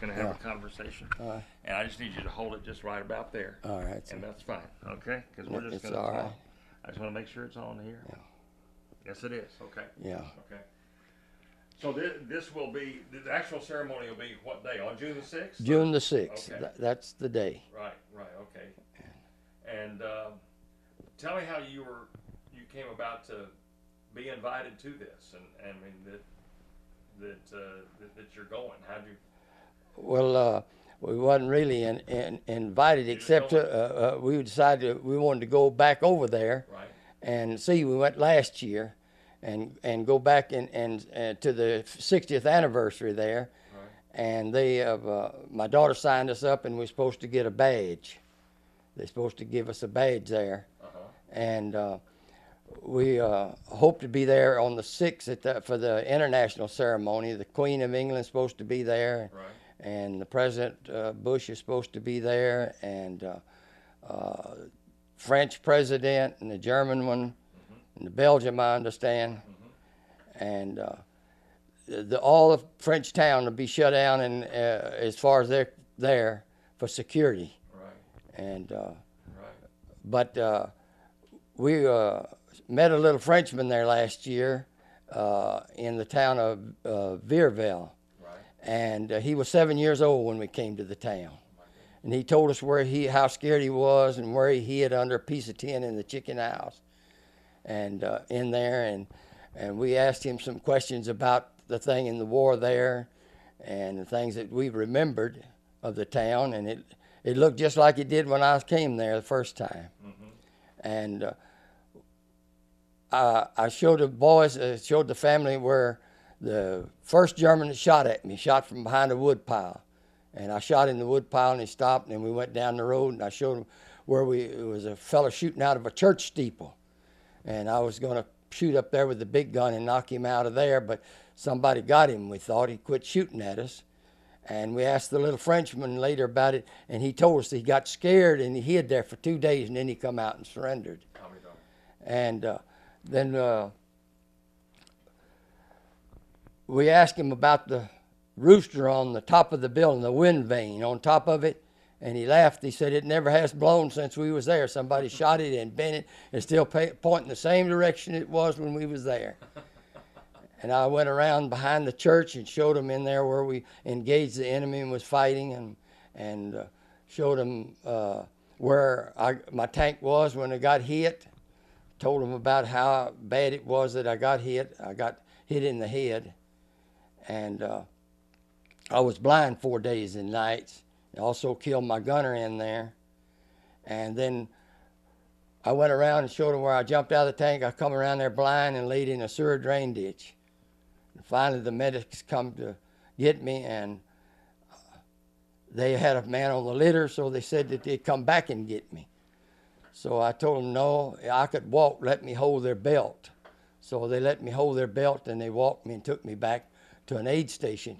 going to have a conversation. And I just need you to hold it just right about there. All right. And that's fine, okay? Because we're just It's going to all talk. right. I just want to make sure it's on here. Yeah. Yes, it is. Okay. Yeah. Okay. So this will be, the actual ceremony will be what day? On June the 6th? June the 6th. Okay. That's the day. Right, okay. And tell me how you came about to be invited to this, and I mean that you're going. How'd you? Well, we wasn't really invited, except we decided we wanted to go back over there. Right. And see, we went last year, and go back and to the 60th anniversary there. Right. And they have my daughter signed us up, and we're supposed to get a badge. They're supposed to give us a badge there. And we hope to be there on the 6th for the international ceremony. The Queen of England's supposed to be there. Right. And the President Bush is supposed to be there, and French president, and the German one, and the Belgium, I understand. And all of French town will be shut down, and as far as they're there for security. Right. And right. but we met a little Frenchman there last year in the town of Virville. And he was 7 years old when we came to the town. And he told us how scared he was, and where he hid under a piece of tin in the chicken house. And in there, and we asked him some questions about the thing in the war there, and the things that we remembered of the town. And it looked just like it did when I came there the first time. And I showed the boys, showed the family where the first German that shot at me shot from behind a wood pile. And I shot in the wood pile, and he stopped, and we went down the road, and I showed him where it was a fellow shooting out of a church steeple. And I was going to shoot up there with the big gun and knock him out of there, but somebody got him. We thought he quit shooting at us. And we asked the little Frenchman later about it, and he told us that he got scared, and he hid there for 2 days, and then he come out and surrendered. And then we asked him about the rooster on the top of the building, the wind vane on top of it, and he laughed. He said it never has blown since we was there. Somebody shot it and bent it, and still pointing the same direction it was when we was there. And I went around behind the church and showed him in there where we engaged the enemy and was fighting, and showed him where my tank was when it got hit. Told him about how bad it was that I got hit. I got hit in the head. And I was blind 4 days and nights. I also killed my gunner in there. And then I went around and showed him where I jumped out of the tank. I come around there blind and laid in a sewer drain ditch. And finally the medics come to get me, and they had a man on the litter, so they said that they'd come back and get me. So I told them no, I could walk, let me hold their belt. So they let me hold their belt, and they walked me and took me back to an aid station,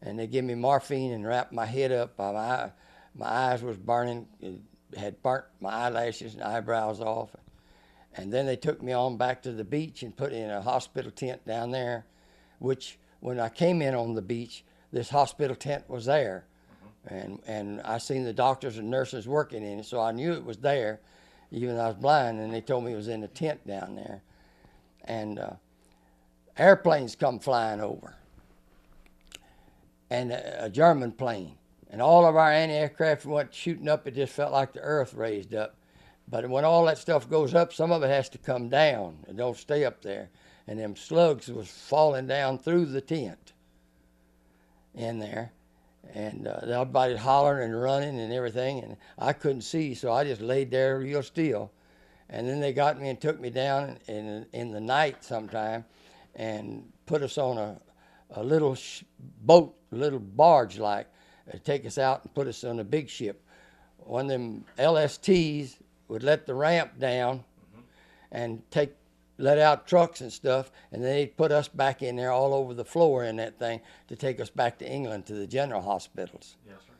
and they gave me morphine and wrapped my head up. My eyes was burning. It had burnt my eyelashes and eyebrows off. And then they took me on back to the beach and put me in a hospital tent down there, which when I came in on the beach, this hospital tent was there. And I seen the doctors and nurses working in it, so I knew it was there, even though I was blind, and they told me it was in a tent down there. And airplanes come flying over, and a German plane. And all of our anti-aircraft went shooting up. It just felt like the earth raised up. But when all that stuff goes up, some of it has to come down. It don't stay up there. And them slugs was falling down through the tent in there. And everybody hollering and running and everything. And I couldn't see, so I just laid there real still. And then they got me and took me down in the night sometime and put us on a little boat, a little barge like, to take us out and put us on a big ship. One of them LSTs would let the ramp down and let out trucks and stuff, and then they'd put us back in there all over the floor in that thing to take us back to England to the general hospitals. Yes, sir.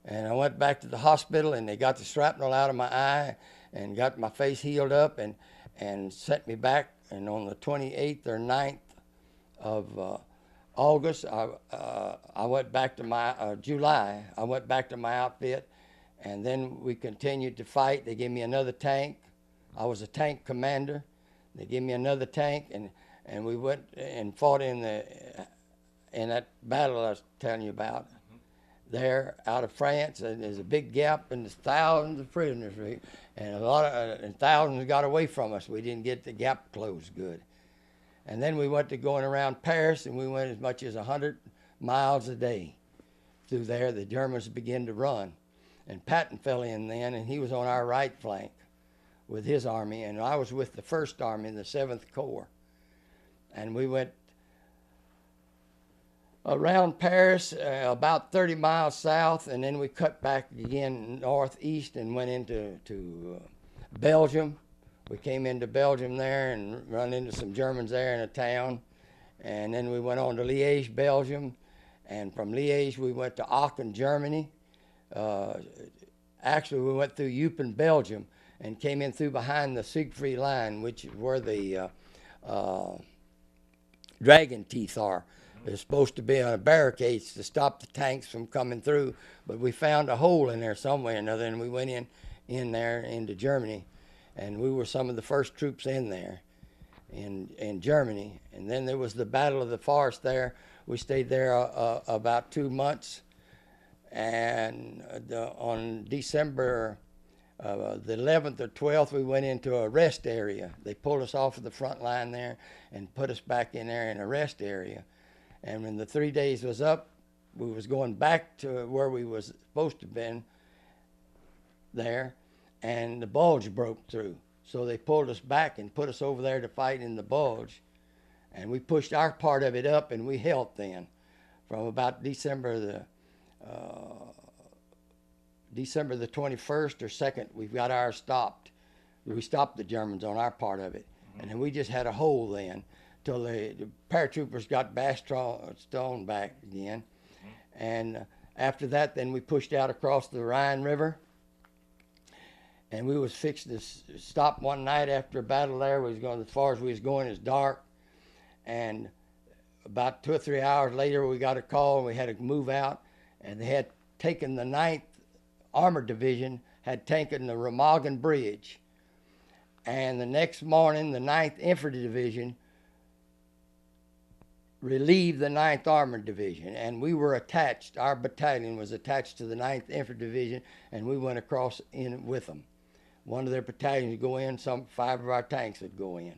And I went back to the hospital, and they got the shrapnel out of my eye and got my face healed up and sent me back. And on the 28th or 9th of August, I went back to my July. I went back to my outfit, and then we continued to fight. They gave me another tank. I was a tank commander. They gave me another tank, and we went and fought in that battle I was telling you about. There, out of France, and there's a big gap, and there's thousands of prisoners, and and thousands got away from us. We didn't get the gap closed good. And then we went to going around Paris, and we went as much as 100 miles a day through there. The Germans began to run, and Patton fell in then, and he was on our right flank with his army, and I was with the 1st Army in the 7th Corps. And we went around Paris, about 30 miles south, and then we cut back again northeast and went into Belgium. We came into Belgium there and run into some Germans there in a town. And then we went on to Liège, Belgium. And from Liège, we went to Aachen, Germany. Actually, we went through Eupen, Belgium, and came in through behind the Siegfried Line, which is where the dragon teeth are. There's supposed to be barricades to stop the tanks from coming through, but we found a hole in there somewhere or another, and we went in there into Germany. And we were some of the first troops in there in Germany. And then there was the Battle of the Forest there. We stayed there about 2 months. And on December the 11th or 12th, we went into a rest area. They pulled us off of the front line there and put us back in there in a rest area. And when the 3 days was up, we was going back to where we was supposed to have been there. And the bulge broke through. So they pulled us back and put us over there to fight in the bulge. And we pushed our part of it up, and we held then. From about December the 21st or 2nd, we've got ours stopped. We stopped the Germans on our part of it. And then we just had a hole then till the paratroopers got Bastogne back again. And after that, then we pushed out across the Rhine River. And we was fixed to stop one night after a battle there. We was going as far as we was going. It was dark. And about 2 or 3 hours later, we got a call, and we had to move out. And they had taken the 9th Armored Division, had taken the Remagen Bridge. And the next morning, the 9th Infantry Division relieved the 9th Armored Division. And we were attached, our battalion was attached to the 9th Infantry Division, and we went across in with them. One of their battalions would go in, 5 of our tanks would go in.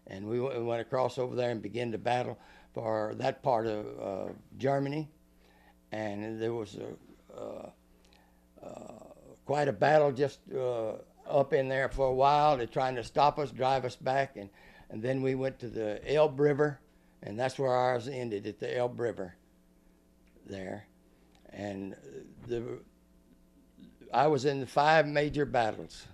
And we went across over there and began to battle for that part of Germany. And there was quite a battle just up in there for a while. They're trying to stop us, drive us back. And then we went to the Elbe River, and that's where ours ended, at the Elbe River there. And I was in the 5 major battles.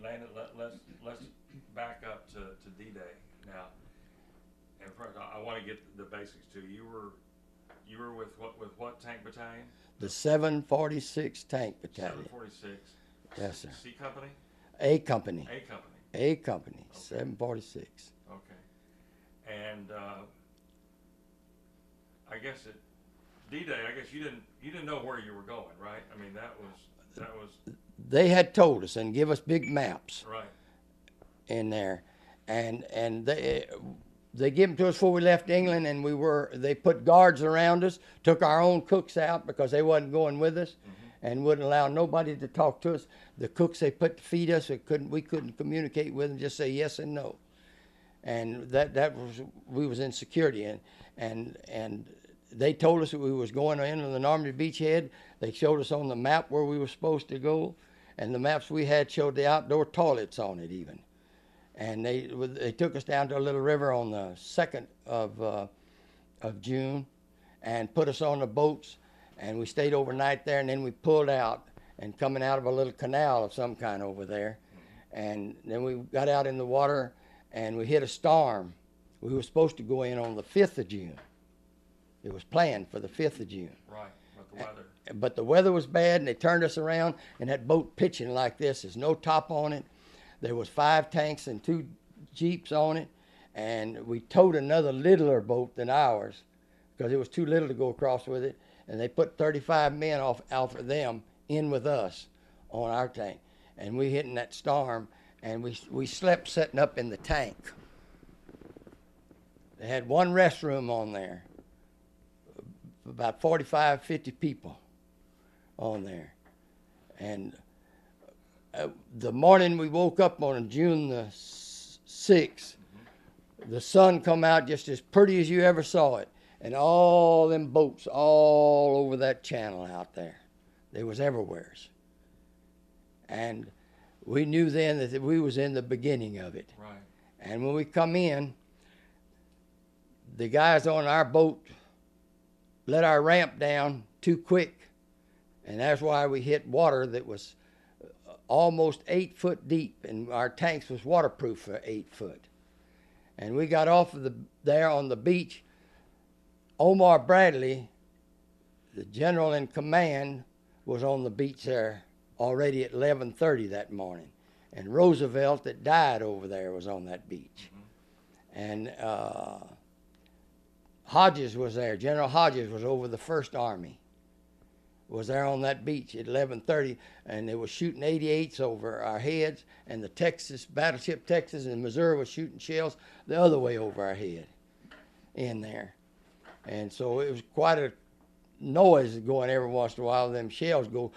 Landed. Let's back up to D-Day now. And first, I want to get the basics too. You were with what tank battalion? The 746 Tank Battalion. 746. Yes, sir. C company? A company. A company. A company. Okay. 746. Okay. And I guess at D-Day, I guess you didn't know where you were going, right? I mean, that was. They had told us and give us big maps. Right. In there, and they gave them to us before we left England, and they put guards around us, took our own cooks out because they wasn't going with us, and wouldn't allow nobody to talk to us. The cooks they put to feed us, we couldn't communicate with them, just say yes and no, and that was, we was in security, and they told us that we was going into the Normandy beachhead. They showed us on the map where we were supposed to go, and the maps we had showed the outdoor toilets on it even. And they took us down to a little river on the 2nd of June and put us on the boats, and we stayed overnight there, and then we pulled out and coming out of a little canal of some kind over there. And then we got out in the water, and we hit a storm. We were supposed to go in on the 5th of June. It was planned for the 5th of June. Right, but the weather. But the weather was bad, and they turned us around, and that boat pitching like this, there's no top on it. There was 5 tanks and 2 Jeeps on it, and we towed another littler boat than ours because it was too little to go across with it, and they put 35 men off of them in with us on our tank, and we hit in that storm, and we slept setting up in the tank. They had one restroom on there, about 45, 50 people on there, and the morning we woke up on June the 6th, the sun come out just as pretty as you ever saw it, and all them boats all over that channel out there. They was everywheres. And we knew then that we was in the beginning of it. Right. And when we come in, the guys on our boat let our ramp down too quick, and that's why we hit water that was almost 8 foot deep, and our tanks was waterproof for 8 foot. And we got off of there on the beach. Omar Bradley, the general in command, was on the beach there already at 11:30 that morning. And Roosevelt, that died over there, was on that beach. And Hodges was there. General Hodges was over the First Army, was there on that beach at 11:30, and they were shooting 88s over our heads, and the battleship Texas and Missouri was shooting shells the other way over our head in there. And so it was quite a noise going every once in a while. Them shells go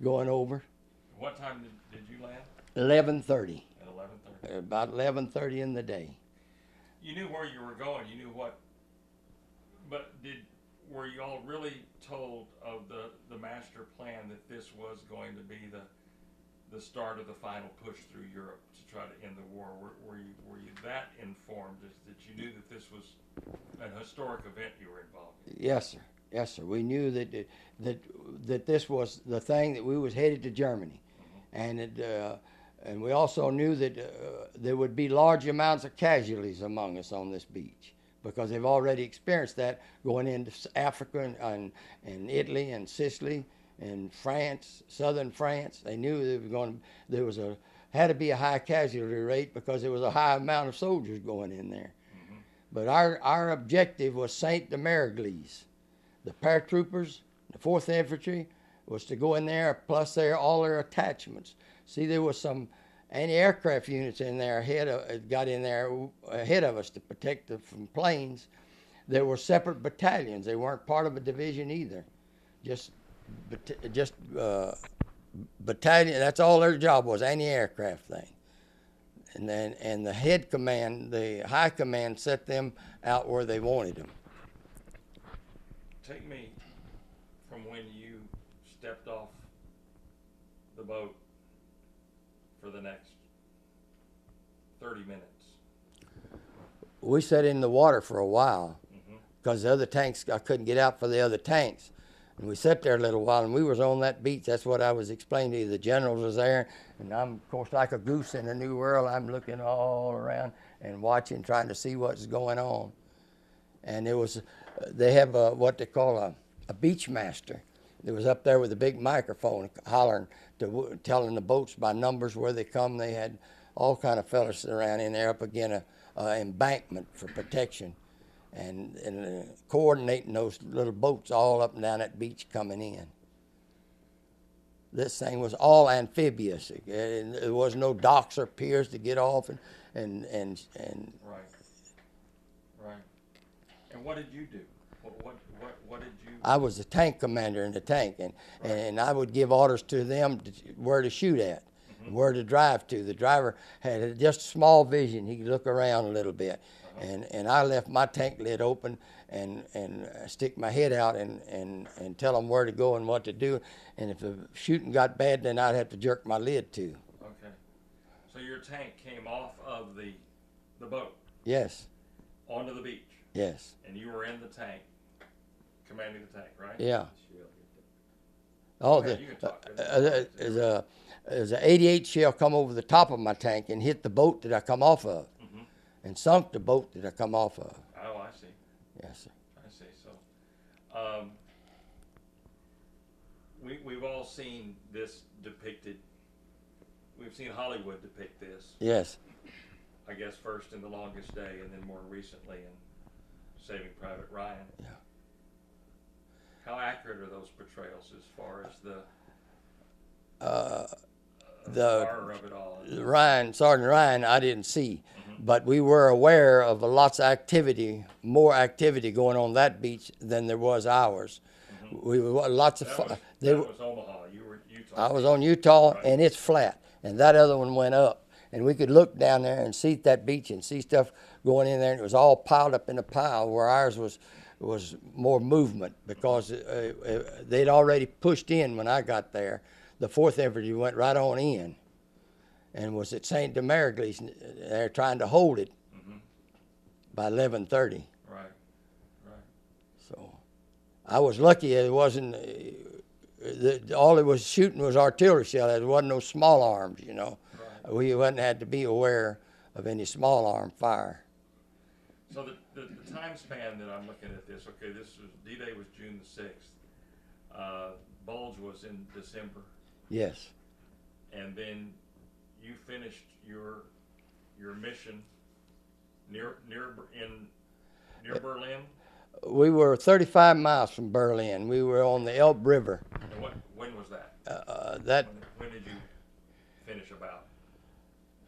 going over. What time did you land? 11:30. At 11:30. About 11:30 in the day. You knew where you were going. You knew what. But were you all really told of the master plan that this was going to be the start of the final push through Europe to try to end the war? Were you that informed that you knew that this was an historic event you were involved in? Yes, sir. Yes, sir. We knew that this was the thing, that we was headed to Germany, and we also knew that there would be large amounts of casualties among us on this beach, because they've already experienced that going into Africa and Italy and Sicily and France, southern France. They knew had to be a high casualty rate because there was a high amount of soldiers going in there. But our objective was Saint Demergles. The paratroopers, the 4th Infantry, was to go in there, plus all their attachments. See, there was some anti-aircraft units in there got in there ahead of us to protect us from planes. There were separate battalions. They weren't part of a division either. Just battalion. That's all their job was, anti-aircraft thing. And the head command, the high command, set them out where they wanted them. Take me from when you stepped off the boat for the next 30 minutes. We sat in the water for a while because the other tanks, I couldn't get out for the other tanks. And we sat there a little while, and we was on that beach. That's what I was explaining to you. The generals was there, and I'm, of course, like a goose in a new world. I'm looking all around and watching, trying to see what's going on. And they have what they call a beach master. That was up there with a big microphone hollering, telling the boats by numbers where they come. They had all kind of fellas around in there up against an embankment for protection. And coordinating those little boats all up and down that beach coming in. This thing was all amphibious. There was no docks or piers to get off and Right. And what did you do? What did you? I was the tank commander in the tank, and I would give orders to them where to shoot at, where to drive to. The driver had just small vision. He could look around a little bit. And I left my tank lid open and stick my head out and tell them where to go and what to do. And if the shooting got bad, then I'd have to jerk my lid too. Okay. So your tank came off of the boat? Yes. Onto the beach? Yes. And you were in the tank, commanding the tank, right? Yeah. Oh, there's a 88 shell come over the top of my tank and hit the boat that I come off of. And sunk the boat that I come off of. Oh, I see. Yes, sir. I see. So, we've all seen this depicted we've seen Hollywood depict this. Yes. I guess first in The Longest Day, and then more recently in Saving Private Ryan. Yeah. How accurate are those portrayals as far as the horror of it all? Sergeant Ryan, I didn't see, Mm-hmm. but we were aware of lots of activity, more activity going on that beach than there was ours. Mm-hmm. We were lots of fun. That was Omaha. You were Utah. I was on Utah, Right. and it's flat, and that other one went up, and we could look down there and see that beach and see stuff going in there, and it was all piled up in a pile, where ours was more movement because they'd already pushed in when I got there. The 4th Infantry went right on in and was at St. Demergles. They're trying to hold it Mm-hmm. by 11:30. Right. Right. So I was lucky it wasn't, all it was shooting was artillery shell. There wasn't no small arms, you know. Right. We wouldn't had to be aware of any small arm fire. So the time span that I'm looking at this, okay, this was D-Day was June the 6th. Bulge was in December, Yes. and then you finished your mission near Berlin. We were 35 miles from Berlin. We were on the Elbe River. And when was that? That When did you finish about?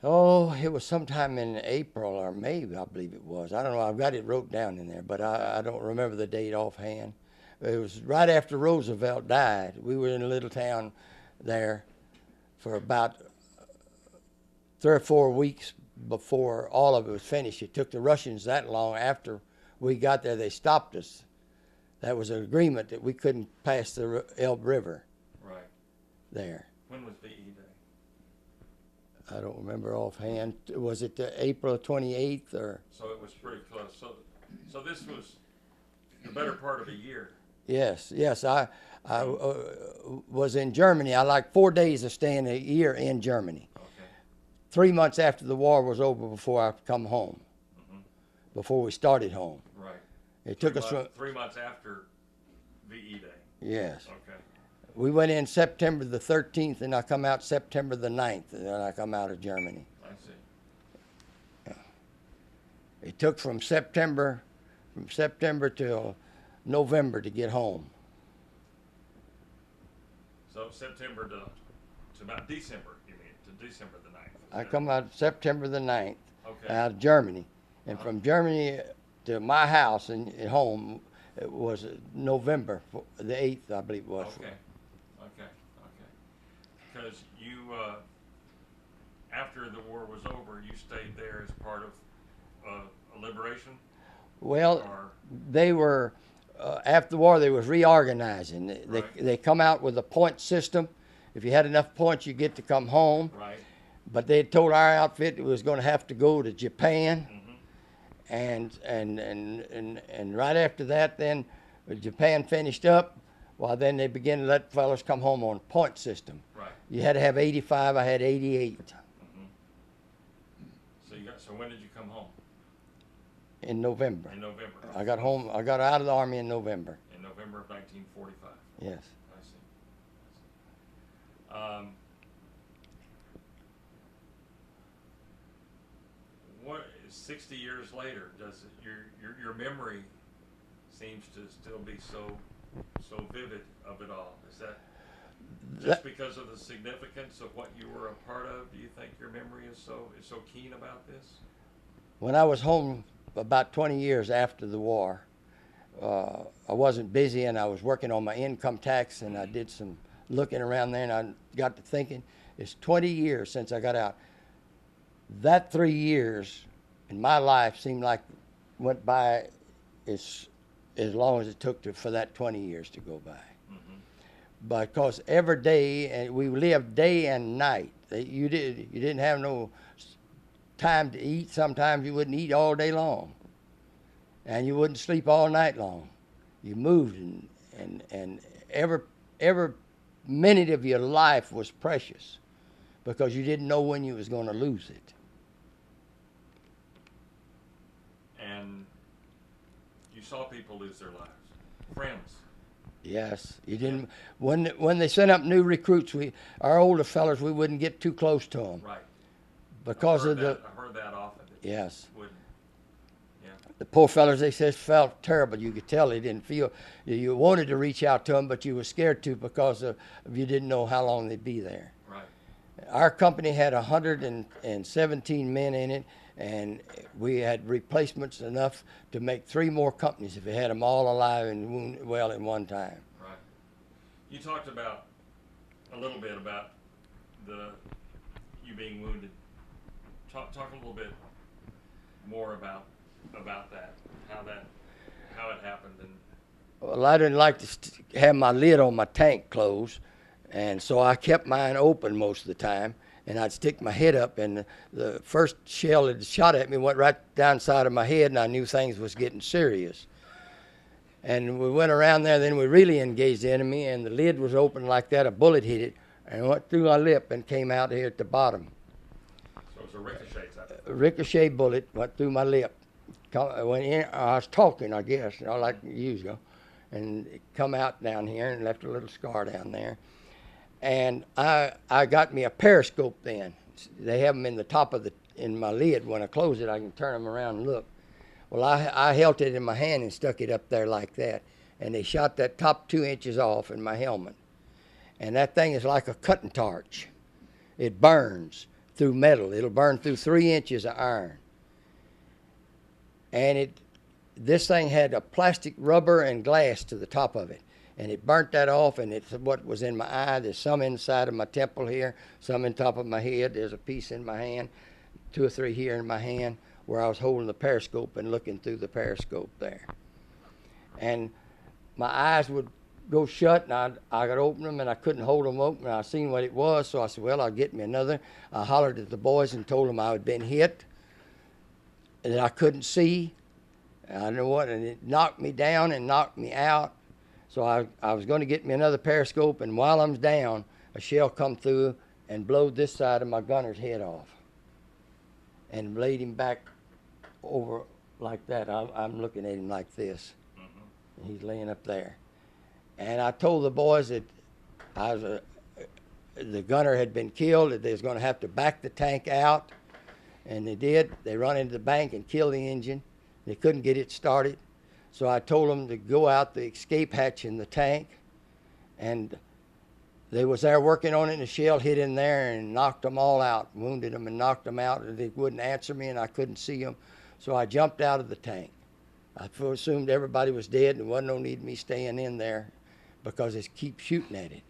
Oh, it was sometime in April or May, I believe it was. I don't know. I've got it wrote down in there, but I don't remember the date offhand. It was right after Roosevelt died. We were in a little town there for about 3 or 4 weeks before all of it was finished. It took the Russians that long. After we got there, they stopped us. That was an agreement that we couldn't pass the Elbe River Right. there. When was VE Day? I don't remember offhand. Was it April 28th or? So it was pretty close. So this was the better part of a year. Yes. I was in Germany. I like 4 days of staying a year in Germany. Okay. 3 months after the war was over before I come home, Mm-hmm. before we started home. Right. It took us from, 3 months after VE Day. yes. Okay. We went in September the 13th and I come out September the 9th and then I come out of Germany. I see. It took from September till November to get home. So September to about December, you mean, to December the 9th. I come out September the 9th Okay. out of Germany. And from Germany to my house and home, it was November the 8th, I believe it was. Okay. Because you, after the war was over, you stayed there as part of a liberation? Well, Or, they were, after the war, they was reorganizing. Right. They come out with a point system. If you had enough points, you get to come home. right? But they told our outfit it was going to have to go to Japan. Mm-hmm. And right after that, then Japan finished up. Well, then they began to let fellas come home on point system. Right. You had to have 85. I had 88 Mm-hmm. So when did you come home? in November. In November. I got home. I got out of the army in November. In November of 1945. Yes. I see. What 60 years later, does your memory seems to still be so vivid of it all? Is that just because of the significance of what you were a part of? Do you think your memory is so keen about this? When I was home about 20 years after the war, I wasn't busy and I was working on my income tax and I did some looking around there and I got to thinking, it's 20 years since I got out. That 3 years in my life seemed like went by as long as it took for that 20 years to go by. Mm-hmm. Because every day, and we lived day and night. You didn't have no time to eat. Sometimes you wouldn't eat all day long, and you wouldn't sleep all night long. You moved, and every minute of your life was precious, because you didn't know when you was going to lose it. And you saw people lose their lives, friends. Yes, you didn't. When they sent up new recruits, our older fellas, we wouldn't get too close to them Right. because of I heard that often. That you yes. wouldn't. Yeah. The poor fellas, they said, felt terrible. You could tell they didn't feel. You wanted to reach out to them, but you were scared to because of you didn't know how long they'd be there. Right. Our company had 117 men in it, and we had replacements enough to make 3 more companies if we had them all alive and wounded well at one time. Right. You talked about a little bit about you being wounded. Talk a little bit more about that, how it happened, and Well, I didn't like to have my lid on my tank closed, and so I kept mine open most of the time. And I'd stick my head up, and the first shell that shot at me went right down the side of my head, and I knew things was getting serious. And we went around there, then we really engaged the enemy, and the lid was open like that. A bullet hit it, and went through my lip and came out here at the bottom. so it's a ricochet type. A ricochet bullet went through my lip. Went in, I was talking, I guess, like usual, and it come out down here and left a little scar down there. And I got me a periscope then. They have them in the top of in my lid. When I close it, I can turn them around and look. Well, I held it in my hand and stuck it up there like that. And they shot that top 2 inches off in my helmet. And that thing is like a cutting torch. It burns through metal. It'll burn through 3 inches of iron. And this thing had a plastic rubber and glass to the top of it. And it burnt that off, and it's what was in my eye. There's some inside of my temple here, some in top of my head. There's a piece in my hand, 2 or 3 here in my hand, where I was holding the periscope and looking through the periscope there. And my eyes would go shut, and I could open them, and I couldn't hold them open. I seen what it was, so I said, well, I'll get me another. I hollered at the boys and told them I had been hit, and that I couldn't see. I don't know what, and it knocked me down and knocked me out. So I was going to get me another periscope, and while I'm down, a shell come through and blowed this side of my gunner's head off and laid him back over like that. I'm looking at him like this. And he's laying up there. And I told the boys that the gunner had been killed, that they was going to have to back the tank out, and they did. They run into the bank and killed the engine. They couldn't get it started. So I told them to go out the escape hatch in the tank, and they was there working on it, and the shell hit in there and knocked them all out, wounded them and knocked them out, and they wouldn't answer me, and I couldn't see them. So I jumped out of the tank. I assumed everybody was dead, and there wasn't no need of me staying in there because they keep shooting at it.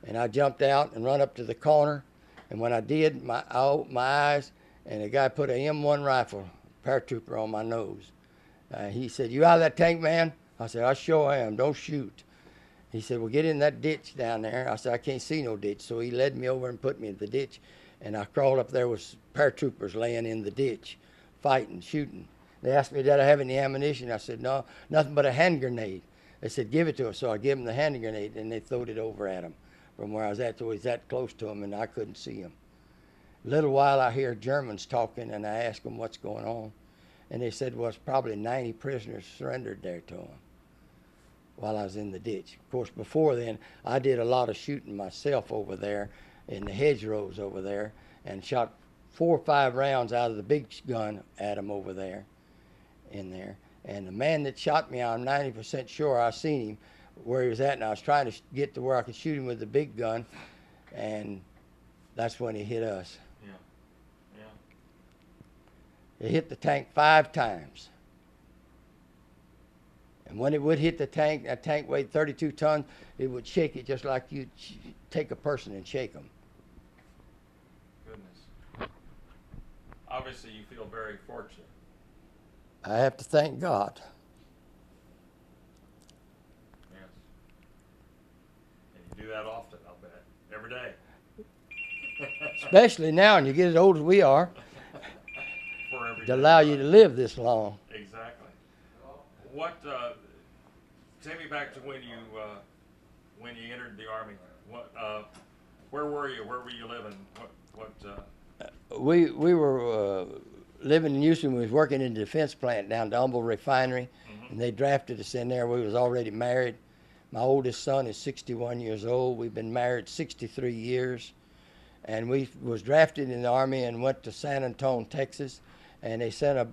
And I jumped out and run up to the corner, and when I did, I opened my eyes, and the guy put an M1 rifle, paratrooper, on my nose. He said, "You out of that tank, man?" I said, "I sure am. Don't shoot." He said, "Well, get in that ditch down there." I said, "I can't see no ditch." So he led me over and put me in the ditch. And I crawled up there with paratroopers laying in the ditch, fighting, shooting. They asked me, did I have any ammunition? I said, no, nothing but a hand grenade. They said, give it to us. So I gave them the hand grenade, and they throwed it over at him from where I was at. So he was that close to him, and I couldn't see him. A little while I hear Germans talking, and I asked them what's going on. And they said, well, it's probably 90 prisoners surrendered there to them while I was in the ditch. Of course, before then, I did a lot of shooting myself over there in the hedgerows over there and shot 4 or 5 rounds out of the big gun at them over there, in there. And the man that shot me, I'm 90% sure I seen him where he was at, and I was trying to get to where I could shoot him with the big gun, and that's when he hit us. It hit the tank 5 times. And when it would hit the tank, that tank weighed 32 tons, it would shake it just like you'd take a person and shake them. Goodness. Obviously, you feel very fortunate. I have to thank God. Yes. And you do that often, I'll bet. Every day. Especially now, and you get as old as we are. To allow you to live this long. Exactly. What? Take me back to when you entered the Army. What? Where were you? Where were you living? We were living in Houston. We was working in the defense plant down at the Humble Refinery, and they drafted us in there. We was already married. My oldest son is 61 years old. We've been married 63 years. And we was drafted in the Army and went to San Antonio, Texas. And they sent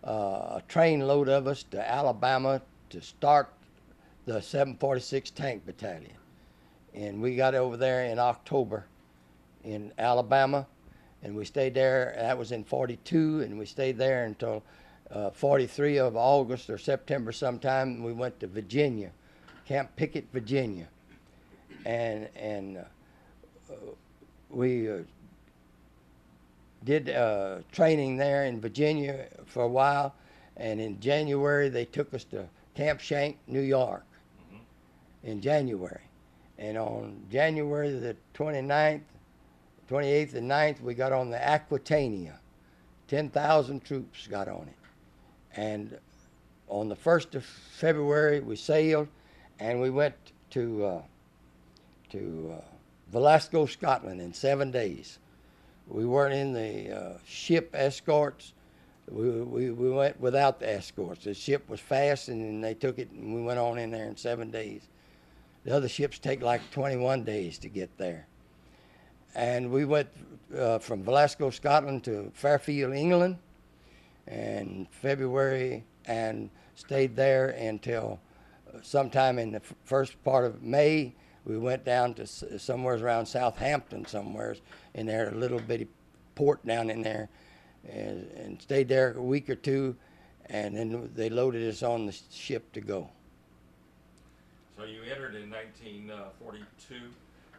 a train load of us to Alabama to start the 746 Tank Battalion. And we got over there in October in Alabama. And we stayed there. That was in 42. And we stayed there until 43 of August or September sometime. We went to Virginia, Camp Pickett, Virginia. And we did training there in Virginia for a while, and in January they took us to Camp Shank, New York, in January. And on January the 29th, 28th and 9th, we got on the Aquitania. 10,000 troops got on it. And on the 1st of February, we sailed, and we went to Glasgow, Scotland in 7 days. We weren't in the ship escorts. We went without the escorts. The ship was fast, and they took it, and we went on in there in 7 days. The other ships take like 21 days to get there. And we went from Glasgow, Scotland to Fairfield, England in February, and stayed there until sometime in the first part of May. We went down to somewhere around Southampton, somewhere in there, a little bitty port down in there, and stayed there a week or two, and then they loaded us on the ship to go. So you entered in 1942?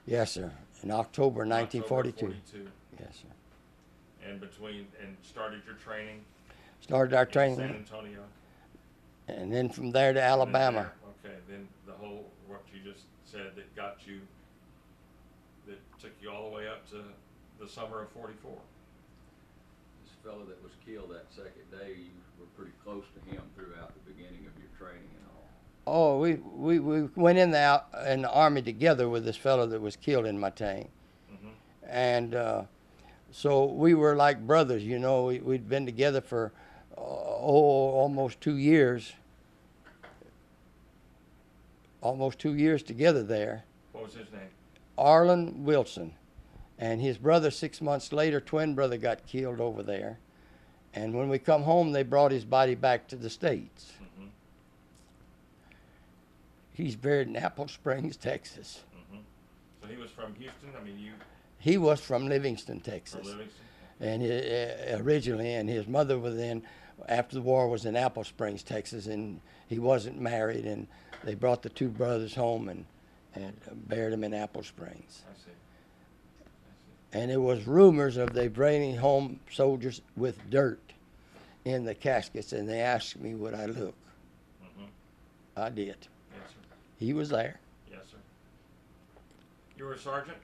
Yes, sir. In October 1942. October 42. Yes, sir. And started your training? Started our in training. San Antonio? And then from there to Alabama. Okay, then the whole, what you just said that got you, that took you all the way up to the summer of 44. This fellow that was killed that second day, you were pretty close to him throughout the beginning of your training and all. Oh, we went in the Army together with this fellow that was killed in my tank. Mm-hmm. And so we were like brothers, you know. We'd been together for almost 2 years. Almost 2 years together there. What was his name? Arlen Wilson. And his brother, 6 months later, twin brother, got killed over there. And when we come home, they brought his body back to the States. Mm-hmm. He's buried in Apple Springs, Texas. Mm-hmm. So he was from Houston? I mean, you... He was from Livingston, Texas. From Livingston? And originally, and his mother was in, after the war, was in Apple Springs, Texas, and he wasn't married, and they brought the two brothers home and buried them in Apple Springs. I see. And there was rumors of they bringing home soldiers with dirt in the caskets, and they asked me would I look. Mm-hmm. I did. Yes, sir. He was there. Yes, sir. You were a sergeant?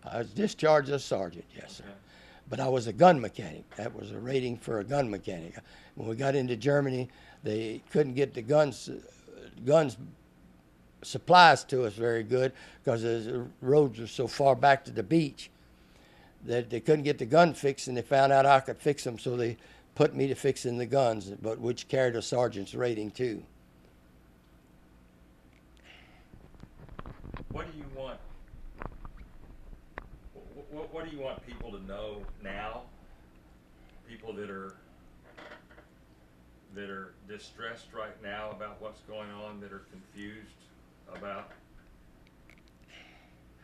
I was discharged as sergeant, yes, sir. Okay. But I was a gun mechanic. That was a rating for a gun mechanic. When we got into Germany, they couldn't get the guns supplies to us very good because the roads were so far back to the beach that they couldn't get the gun fixed, and they found out I could fix them, so they put me to fixing the guns, but which carried a sergeant's rating too. What do you want? What do you want people to know now? People that are distressed right now about what's going on, that are confused about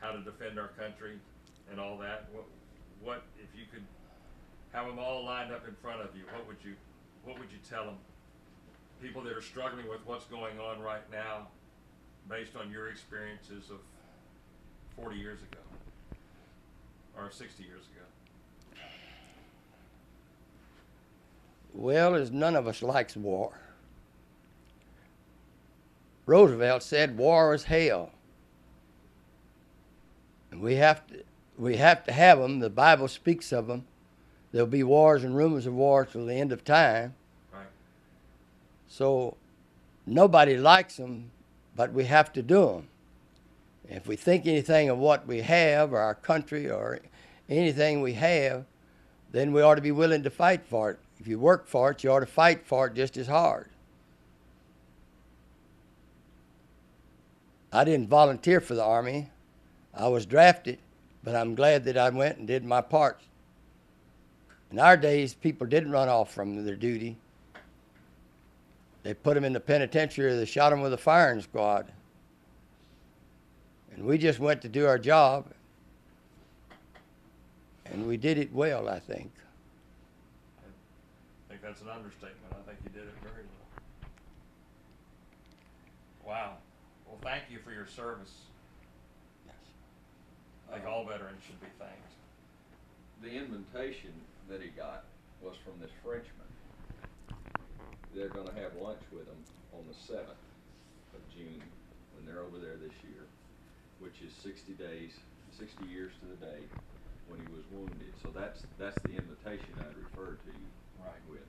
how to defend our country and all that. What if you could have them all lined up in front of you? What would you tell them? People that are struggling with what's going on right now, based on your experiences of 40 years ago or 60 years ago. Well, as none of us likes war. Roosevelt said war is hell. And we have to have them. The Bible speaks of them. There'll be wars and rumors of war till the end of time. Right. So nobody likes them, but we have to do them. If we think anything of what we have, or our country, or anything we have, then we ought to be willing to fight for it. If you work for it, you ought to fight for it just as hard. I didn't volunteer for the Army. I was drafted, but I'm glad that I went and did my part. In our days, people didn't run off from their duty. They put them in the penitentiary or they shot them with a firing squad. And we just went to do our job, and we did it well, I think. I think that's an understatement. I think you did it very well. Wow. Well, thank you for your service. Yes. I think all veterans should be thanked. The invitation that he got was from this Frenchman. They're going to have lunch with him on the 7th of June when they're over there this year, which is 60 years to the day when he was wounded. So that's the invitation I referred to you with.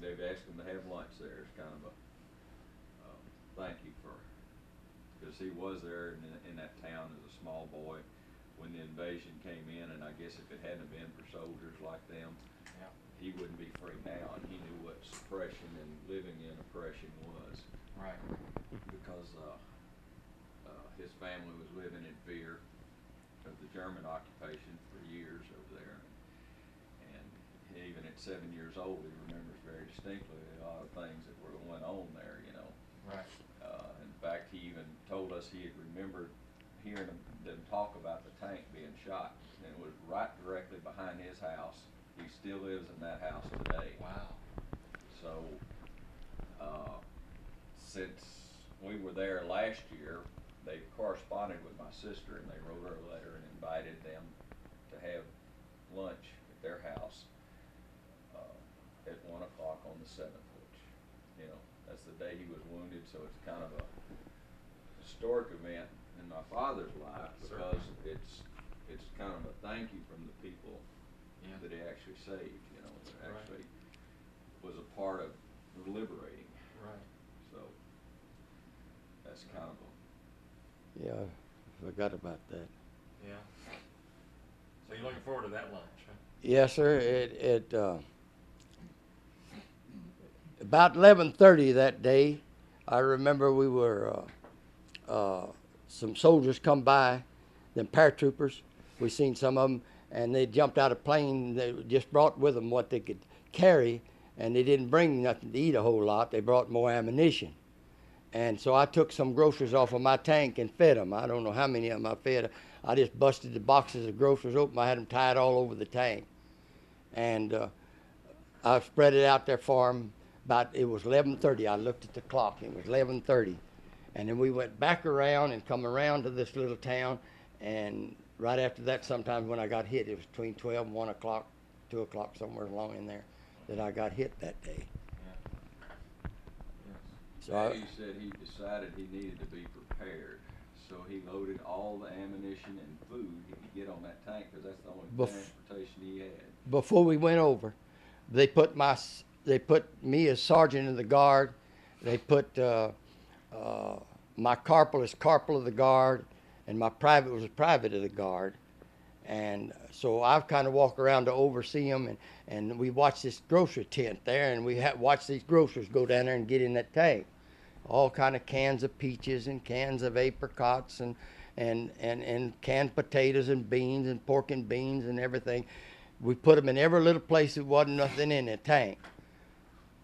They've asked him to have lunch there. It's kind of a thank you for, because he was there in that town as a small boy when the invasion came in, and I guess if it hadn't been for soldiers like them, Yeah. he wouldn't be free now, and he knew what suppression and living in oppression was. Right. Because his family was living in fear of the German occupation for years over there, and even at 7 years old, he remembers very distinctly a lot of things that were going on there. Right. In fact, he even told us he had remembered hearing them talk about the tank being shot, and it was right directly behind his house. He still lives in that house today. Wow. So, since we were there last year, they corresponded with my sister, and they wrote her a letter and invited them to have lunch at their house at 1 o'clock on the 7th, which, that's the day he was wounded, so it's kind of a historic event in my father's life, because it's kind of a thank you from the people that he actually saved, that actually was a part of liberating. Right. So that's kind of a Yeah, I forgot about that. Yeah. So you're looking forward to that lunch, huh? Yes, sir. About 11:30 that day, I remember we were some soldiers come by, them paratroopers. We seen some of them, and they jumped out of plane. They just brought with them what they could carry, and they didn't bring nothing to eat a whole lot. They brought more ammunition. And so I took some groceries off of my tank and fed them. I don't know how many of them I fed. I just busted the boxes of groceries open. I had them tied all over the tank. And I spread it out there for them. It was 11:30. I looked at the clock. It was 11:30. And then we went back around and come around to this little town. And right after that, sometimes when I got hit, it was between 12 and 1 o'clock, 2 o'clock, somewhere along in there, that I got hit that day. So he said he decided he needed to be prepared, so he loaded all the ammunition and food he could get on that tank, because that's the only transportation he had. Before we went over, they put me as sergeant of the guard. They put my corporal as corporal of the guard, and my private was a private of the guard. And so I kind of walk around to oversee them, and we watch this grocery tent there, and we watch these grocers go down there and get in that tank. All kind of cans of peaches and cans of apricots and canned potatoes and beans and pork and beans and everything. We put them in every little place that wasn't nothing in the tank.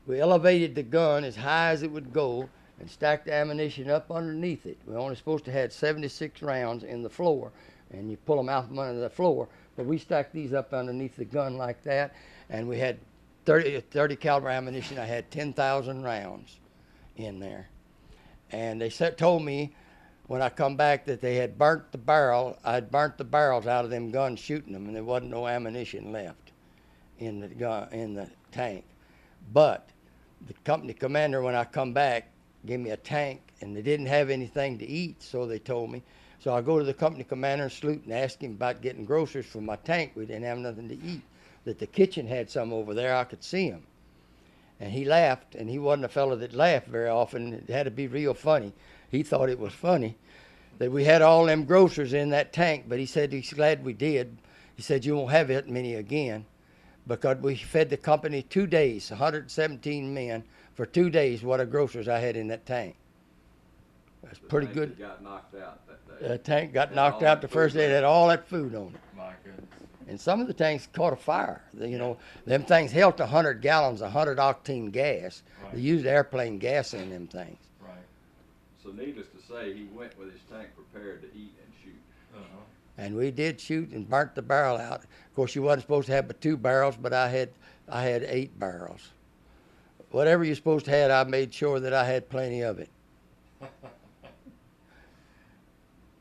We elevated the gun as high as it would go and stacked the ammunition up underneath it. We only supposed to have 76 rounds in the floor, and you pull them out from under the floor. But we stacked these up underneath the gun like that, and we had 30 caliber ammunition. I had 10,000 rounds in there. And they told me when I come back that they had burnt the barrel. I'd burnt the barrels out of them guns shooting them, and there wasn't no ammunition left in the tank. But the company commander, when I come back, gave me a tank, and they didn't have anything to eat, so they told me. So I go to the company commander and salute and ask him about getting groceries for my tank. We didn't have nothing to eat. That the kitchen had some over there. I could see him. And he laughed, and he wasn't a fellow that laughed very often. It had to be real funny. He thought it was funny that we had all them groceries in that tank, but he said he's glad we did. He said you won't have that many again, because we fed the company 2 days, 117 men, for 2 days what of groceries I had in that tank. That's The pretty tank good. had got knocked out that day. The tank got Had knocked all out that the first food day. It had left. all that food on it. My goodness. And some of the tanks caught a fire. You know, them things held 100 gallons, 100 octane gas. Right. They used airplane gas in them things. Right. So needless to say, he went with his tank prepared to eat and shoot. Uh-huh. And we did shoot and burnt the barrel out. Of course, you wasn't supposed to have but 2 barrels, but I had 8 barrels. Whatever you're supposed to have, I made sure that I had plenty of it.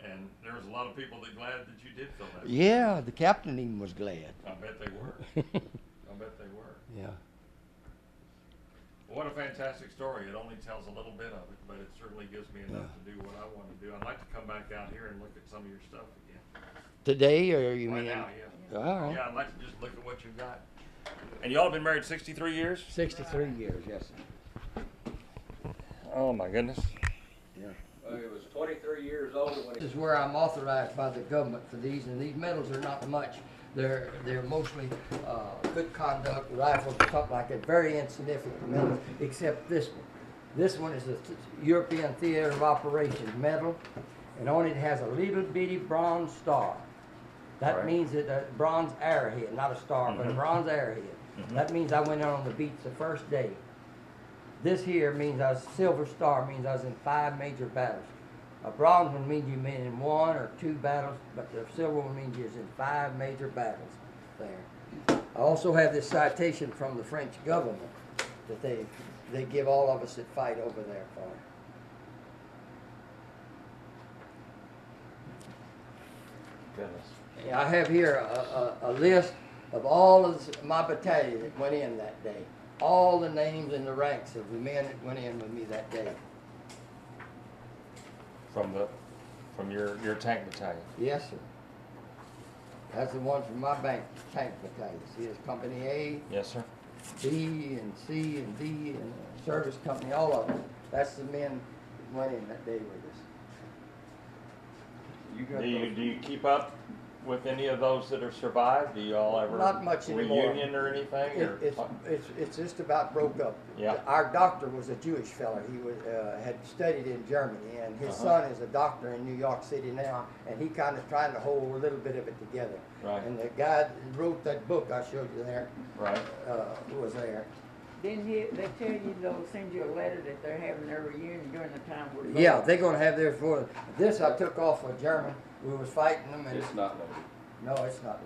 And there was a lot of people that glad that you did fill that. Yeah, the captain even was glad. I bet they were. I bet they were. Yeah. What a fantastic story. It only tells a little bit of it, but it certainly gives me enough to do what I want to do. I'd like to come back out here and look at some of your stuff again. Today, or you Right mean? now, yeah. All right. Yeah, I'd like to just look at what you've got. And y'all have been married 63 years? 63 years, yes, sir. Oh my goodness. Yeah. Well, he was 23 years old when This is where I'm authorized by the government for these, and these medals are not much. They're mostly good conduct rifles or something like that, very insignificant medals, except this one. This one is the European Theater of Operations medal, and on it has a little bitty bronze star. That Right. means that a bronze arrowhead, not a star, but a bronze arrowhead. That means I went out on the beach the first day. This here means I was silver star, means I was in 5 major battles. A bronze one means you've been in 1 or 2 battles, but the silver one means you're in 5 major battles there. I also have this citation from the French government that they give all of us that fight over there for. Goodness. Yeah, I have here a list of all of my battalion that went in that day. All the names and the ranks of the men that went in with me that day. From your tank battalion. Yes, sir. That's the one from my tank battalion. See, it's Company A, Yes, sir. B, and C, and D, and Service Company, all of them. That's the men that went in that day with us. you got Do you keep up with any of those that have survived? Do you all ever Not much anymore. reunion or anything? Or? It's just about broke up. Yeah. Our doctor was a Jewish fella. He was had studied in Germany, and his son is a doctor in New York City now, and he kind of trying to hold a little bit of it together. Right. And the guy that wrote that book I showed you there Right. was there. Didn't they tell you they'll send you a letter that they're having their reunion during the time we're Yeah, they're gonna have theirs for this. I took off a German. We was fighting them, and It's not loaded. no, it's not.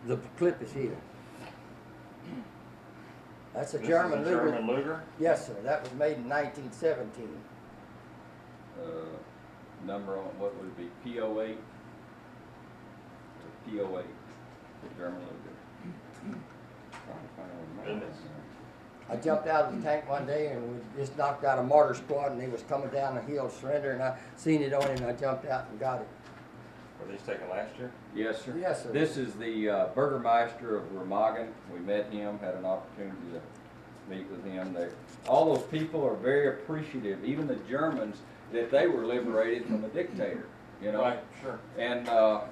The clip is here. That's a This German is a Luger. German Luger. Yes, sir. That was made in 1917. Number on, what would it be, P08? P08, German Luger. Goodness. I jumped out of the tank one day and we just knocked out a mortar squad, and they was coming down the hill to surrender, and I seen it on him, and I jumped out and got it. Were these taken last year? Yes, sir. Yes, sir. This is the Burgermeister of Remagen. We met him, had an opportunity to meet with him. All those people are very appreciative, even the Germans, that they were liberated from a dictator, you know. Right. Sure. And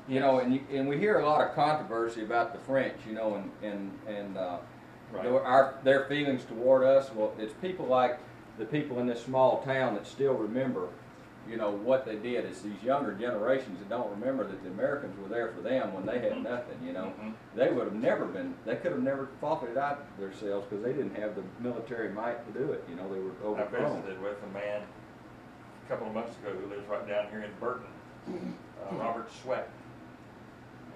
you know, and we hear a lot of controversy about the French, you know, and Right. their feelings toward us. Well, it's people like the people in this small town that still remember, you know, what they did. It's these younger generations that don't remember that the Americans were there for them when they had nothing, you know. They would have never been, they could have never fought it out themselves because they didn't have the military might to do it, you know. They were I overthrown. visited with a man a couple of months ago who lives right down here in Burton, Robert Sweat,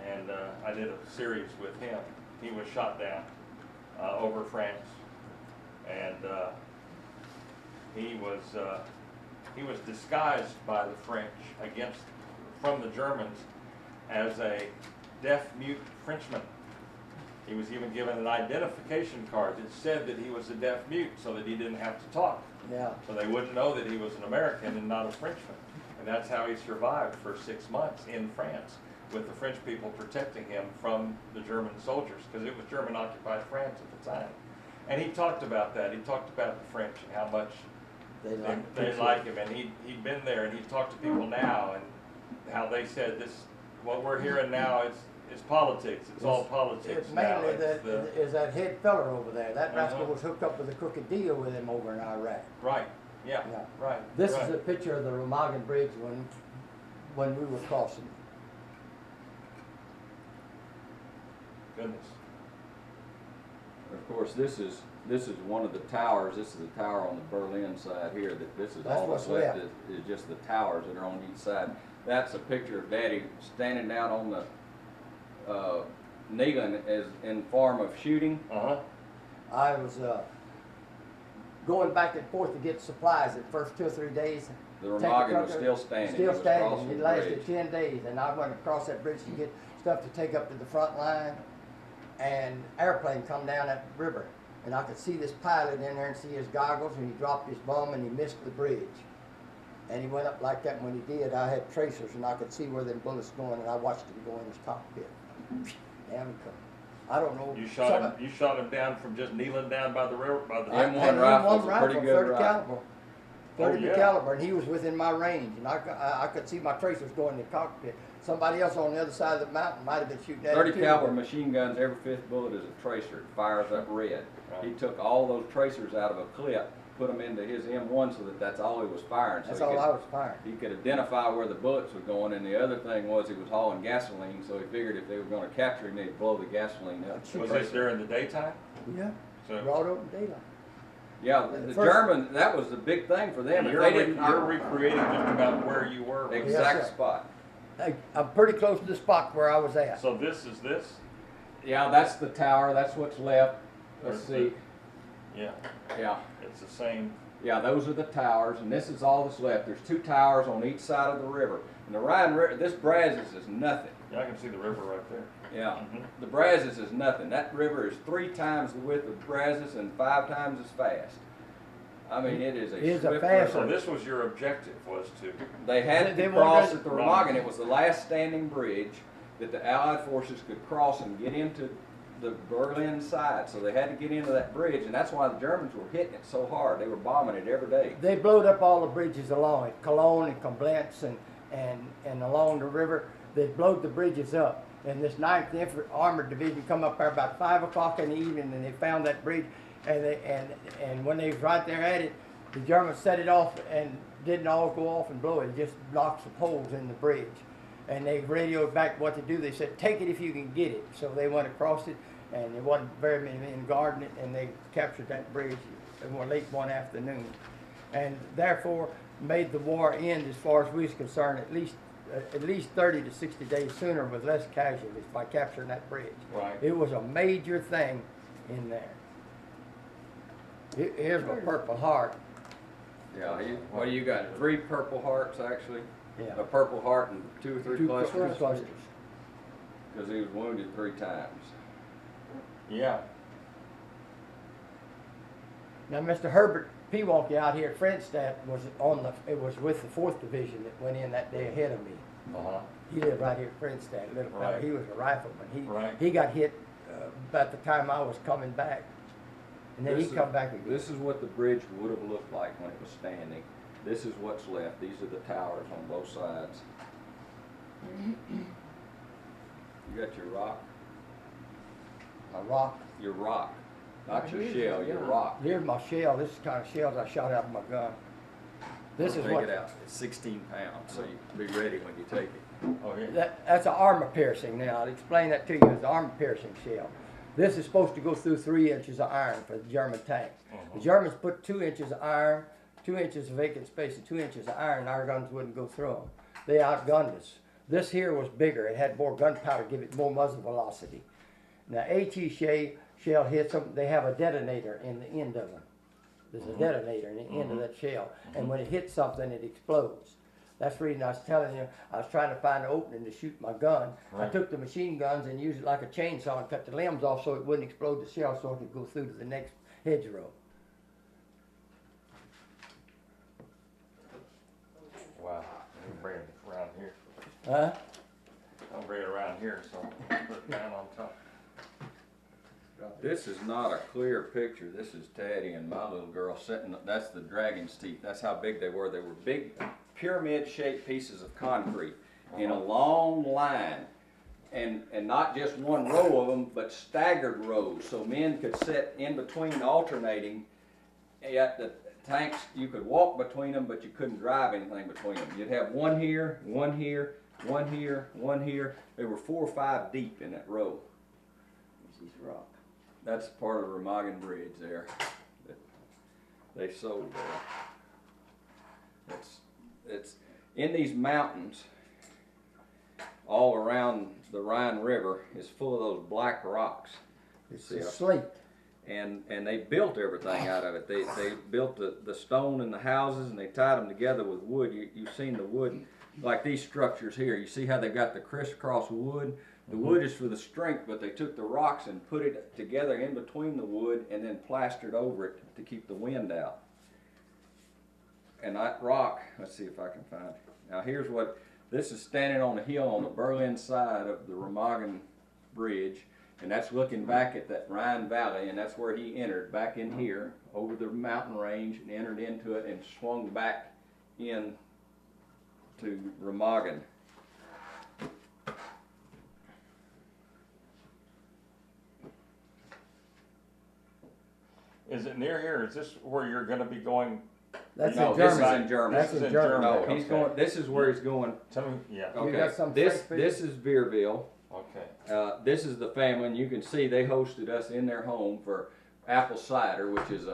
and I did a series with him. He was shot down over France, and he was disguised by the French from the Germans as a deaf-mute Frenchman. He was even given an identification card that said that he was a deaf-mute so that he didn't have to talk. Yeah. So they wouldn't know that he was an American and not a Frenchman. And that's how he survived for 6 months in France, with the French people protecting him from the German soldiers, because it was German-occupied France at the time. And he talked about that. He talked about the French and how much they like him. And he'd been there, and he talked to people now, and how they said this, what we're hearing now is politics. It's all politics It's now. mainly It's that head feller over there. That rascal was hooked up with a crooked deal with him over in Iraq. Right. Yeah, Yeah. right. This right. is a picture of the Remagen Bridge when we were crossing. Goodness. Of course, this is one of the towers. This is the tower on the Berlin side here. That this is That's all what's that's left left. is just the towers that are on each side. That's a picture of Daddy standing down on the Nealon as in form of shooting. Uh-huh. I was going back and forth to get supplies the first 2 or 3 days. The Take a Remagen truck was up, still standing. Still It was standing. crossing It the lasted bridge. 10 days, and I went across that bridge to get stuff to take up to the front line. And airplane come down that river, and I could see this pilot in there and see his goggles, and he dropped his bomb and he missed the bridge. And he went up like that. And when he did, I had tracers, and I could see where them bullets going, and I watched him go in his cockpit. Down he come. I don't know. You shot him down from just kneeling down by the river, by the I I M1 had an rifle's M1 a pretty good 30 rifle. caliber. 30 yeah. caliber, and he was within my range, and I could see my tracers going in the cockpit. Somebody else on the other side of the mountain might have been shooting at 30 him too. caliber machine guns, every 5th bullet is a tracer. It fires up red. Right. He took all those tracers out of a clip, put them into his M1 so that that's all he was firing. That's so all I was firing. he could identify where the bullets were going, and the other thing was he was hauling gasoline, so he figured if they were going to capture him, they'd blow the gasoline up. Shoot. Was this during the daytime? Yeah, So broad open daylight. Yeah, The the first- German, that was the big thing for them. If you're, they didn't you're recreating just about where you were. exact Yes, sir. spot. I'm pretty close to the spot where I was at. So this is this? Yeah, that's the tower. That's what's left. Let's see. Yeah, Yeah. it's the same. Yeah, those are the towers, and this is all that's left. There's 2 towers on each side of the river. And the Rhine River, this Brazos is nothing. Yeah, I can see the river right there. Yeah, Mhm. the Brazos is nothing. That river is 3 times the width of Brazos and 5 times as fast. I mean, it is a It is a swift fast So river. this was your objective, was to, They had They to wanted cross to- at the Remagen. It was the last standing bridge that the Allied forces could cross and get into the Berlin side. So they had to get into that bridge, and that's why the Germans were hitting it so hard. They were bombing it every day. They blowed up all the bridges along it, Cologne and Koblenz and along the river. They blowed the bridges up. And this 9th Armored Division come up there about 5 o'clock in the evening, and they found that bridge. And when they was right there at it, the Germans set it off and didn't all go off and blow it. It just blocked some holes in the bridge. And they radioed back what to do. They said, take it if you can get it. So they went across it, and there wasn't very many men guarding it, and they captured that bridge late one afternoon. And therefore made the war end, as far as we was concerned, at least 30 to 60 days sooner with less casualties by capturing that bridge. right. It was a major thing in there. Here's my Purple Heart. Yeah, what do you got? 3 Purple Hearts, actually? Yeah. A Purple Heart and 2 or 3 Two clusters? clusters. Because he was wounded 3 times. Yeah. Now, Mr. Herbert Peewonky out here at Fredstadt it was with the 4th Division that went in that day ahead of me. Uh-huh. He lived right here at Fredstadt, little fella. Right. He was a rifleman. Right. He got hit about the time I was coming back. And then he This is- come back again. This is what the bridge would have looked like when it was standing. This is what's left. These are the towers on both sides. You got your rock? A rock. Your rock. Not your Here's shell, your your gun. rock. Here's my shell. This is the kind of shells I shot out of my gun. This is Take what it out. It's 16 pounds, so you can be ready when you take it. Oh, yeah. that's an armor piercing. Now I'll explain that to you. It's an armor piercing shell. This is supposed to go through 3 inches of iron for the German tanks. The Germans put 2 inches of iron, 2 inches of vacant space, and 2 inches of iron. And our guns wouldn't go through them. They outgunned us. This here was bigger. It had more gunpowder, give it more muzzle velocity. Now HE shell hits them. They have a detonator in the end of them. There's a detonator in the end of that shell, and when it hits something, it explodes. That's the reason I was telling you, I was trying to find an opening to shoot my gun. I Right. took the machine guns and used it like a chainsaw and cut the limbs off so it wouldn't explode the shell so it could go through to the next hedgerow. Wow. Let me bring it around here. Huh? I'll bring it around here, so I'll put it down on top. This is not a clear picture. This is Taddy and my little girl sitting. That's the dragon's teeth. That's how big they were. They were big pyramid-shaped pieces of concrete in a long line. And not just one row of them, but staggered rows. So men could sit in between alternating at the tanks, you could walk between them, but you couldn't drive anything between them. You'd have one here, one here, one here, one here. They were 4 or 5 deep in that row. This is rock. That's part of the Remagen Bridge there that they sold there. It's in these mountains all around the Rhine River is full of those black rocks. It's a slate. And they built everything out of it. They built the stone in the houses, and they tied them together with wood. You've seen the wood, like these structures here. You see how they got the crisscross wood? The wood is for the strength, but they took the rocks and put it together in between the wood and then plastered over it to keep the wind out. And that rock, let's see if I can find it. Now here's what, this is standing on a hill on the Berlin side of the Remagen Bridge. And that's looking back at that Rhine Valley, and that's where he entered, back in here, over the mountain range, and entered into it and swung back in to Remagen. Is it near here? Is this where you're gonna be going? That's No, in this Germany. is in Germany. That's in Germany. No, he's Okay. going, this is where he's going. Tell me, yeah, Okay, got some this straight this is Veerville. okay. This is the family, and you can see they hosted us in their home for apple cider, which is